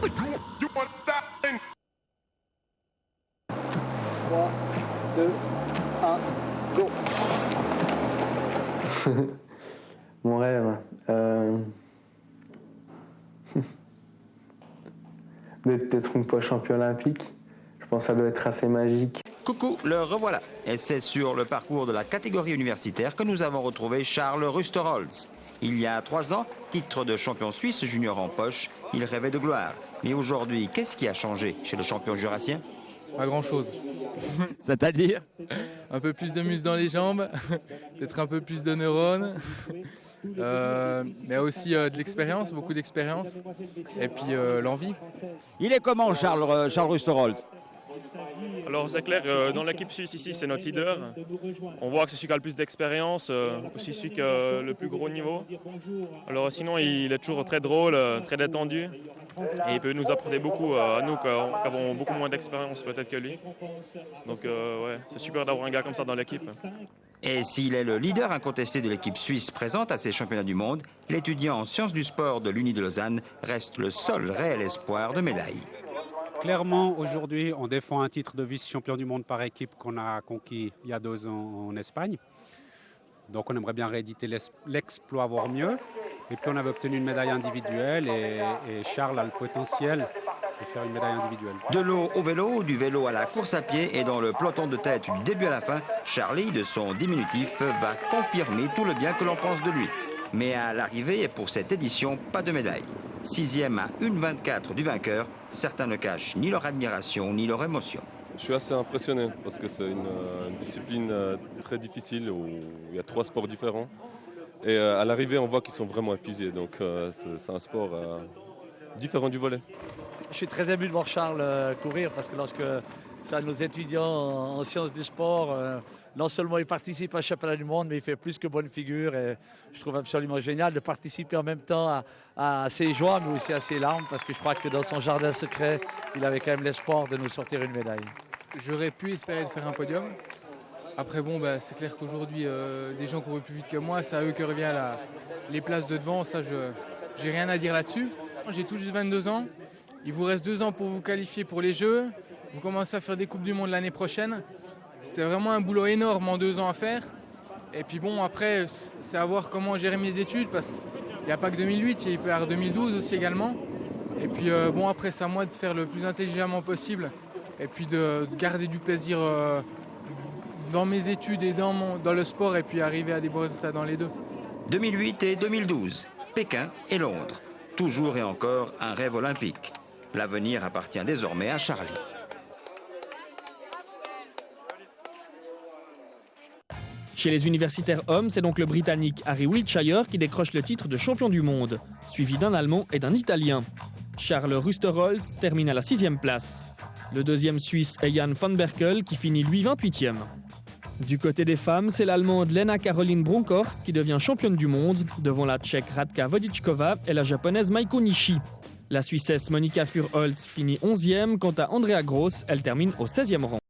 3, 2, 1, go. Mon rêve, d'être peut-être une fois champion olympique. Je pense que ça doit être assez magique. Coucou, le revoilà. Et c'est sur le parcours de la catégorie universitaire que nous avons retrouvé Charles Rusterholz. Il y a 3 ans, titre de champion suisse junior en poche, il rêvait de gloire. Mais aujourd'hui, qu'est-ce qui a changé chez le champion jurassien? Pas grand-chose. C'est-à-dire? Un peu plus de muscles dans les jambes, peut-être un peu plus de neurones, mais aussi de l'expérience, beaucoup d'expérience, et puis l'envie. Il est comment Charles Rusterholz? Alors c'est clair, dans l'équipe suisse ici, c'est notre leader. On voit que c'est celui qui a le plus d'expérience, aussi celui qui a le plus gros niveau. Alors sinon, il est toujours très drôle, très détendu. Et il peut nous apporter beaucoup à nous qui avons beaucoup moins d'expérience peut-être que lui. Donc ouais, c'est super d'avoir un gars comme ça dans l'équipe. Et s'il est le leader incontesté de l'équipe suisse présente à ces championnats du monde, l'étudiant en sciences du sport de l'Uni de Lausanne reste le seul réel espoir de médaille. Clairement, aujourd'hui, on défend un titre de vice-champion du monde par équipe qu'on a conquis il y a 2 ans en Espagne. Donc on aimerait bien rééditer l'exploit, voire mieux. Et puis on avait obtenu une médaille individuelle et Charles a le potentiel de faire une médaille individuelle. De l'eau au vélo, du vélo à la course à pied et dans le peloton de tête du début à la fin, Charlie, de son diminutif, va confirmer tout le bien que l'on pense de lui. Mais à l'arrivée, et pour cette édition, pas de médaille. 6e à 1,24 du vainqueur, certains ne cachent ni leur admiration ni leur émotion. Je suis assez impressionné parce que c'est une discipline très difficile où il y a 3 sports différents. Et à l'arrivée, on voit qu'ils sont vraiment épuisés. Donc c'est un sport différent du volley. Je suis très ému de voir Charles courir parce que lorsque ça, nos étudiants en sciences du sport, non seulement il participe à championnat du monde, mais il fait plus que bonne figure. Et je trouve absolument génial de participer en même temps à ses joies, mais aussi à ses larmes, parce que je crois que dans son jardin secret, il avait quand même l'espoir de nous sortir une médaille. J'aurais pu espérer de faire un podium. Après bon, c'est clair qu'aujourd'hui, des gens courent plus vite que moi, c'est à eux que revient les places de devant, ça j'ai rien à dire là-dessus. J'ai tout juste 22 ans, il vous reste 2 ans pour vous qualifier pour les Jeux, vous commencez à faire des Coupes du Monde l'année prochaine. C'est vraiment un boulot énorme en 2 ans à faire. Et puis bon, après, c'est à voir comment gérer mes études, parce qu'il n'y a pas que 2008, il peut y avoir 2012 aussi également. Et puis bon, après, c'est à moi de faire le plus intelligemment possible, et puis de garder du plaisir dans mes études et dans le sport, et puis arriver à des bons résultats dans les deux. 2008 et 2012, Pékin et Londres. Toujours et encore un rêve olympique. L'avenir appartient désormais à Charlie. Chez les universitaires hommes, c'est donc le Britannique Harry Wiltshire qui décroche le titre de champion du monde, suivi d'un Allemand et d'un Italien. Charles Rusterholz termine à la 6e place. Le 2e Suisse est Jan van Berkel qui finit lui 28e. Du côté des femmes, c'est l'Allemande Lena Caroline Bronkhorst qui devient championne du monde, devant la Tchèque Radka Vodičková et la Japonaise Maiko Nishi. La Suissesse Monika Fürholz finit 11e, quant à Andrea Gross, elle termine au 16e rang.